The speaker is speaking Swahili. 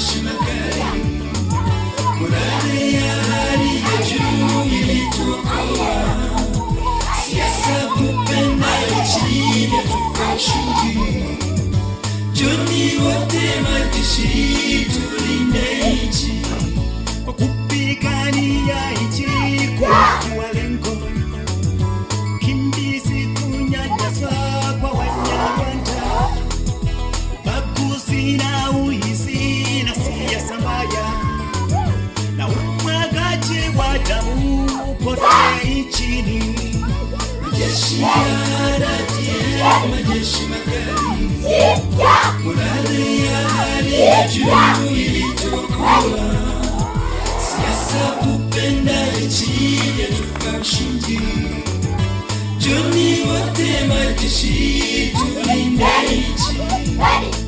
majeshi makali, morale ya hali ya juu ilituokoa. Siasa, kupenda nchi yatupa ushindi. Joni wote majeshi, tulinde nchi kwa kupigania nchi kwa lengo. Kimbizi, kunyanyaswa kwa wanyarwanda, ubaguzi na uizi na siasa mbaya, na umwagaji wa damu kote nchini. Majeshi ya RDF, majeshi makali, morale ya hali ya juu ilituokoa. Siasa, kupenda nchi yatupa ushindi. Joni wote majeshi, tulinde nchi.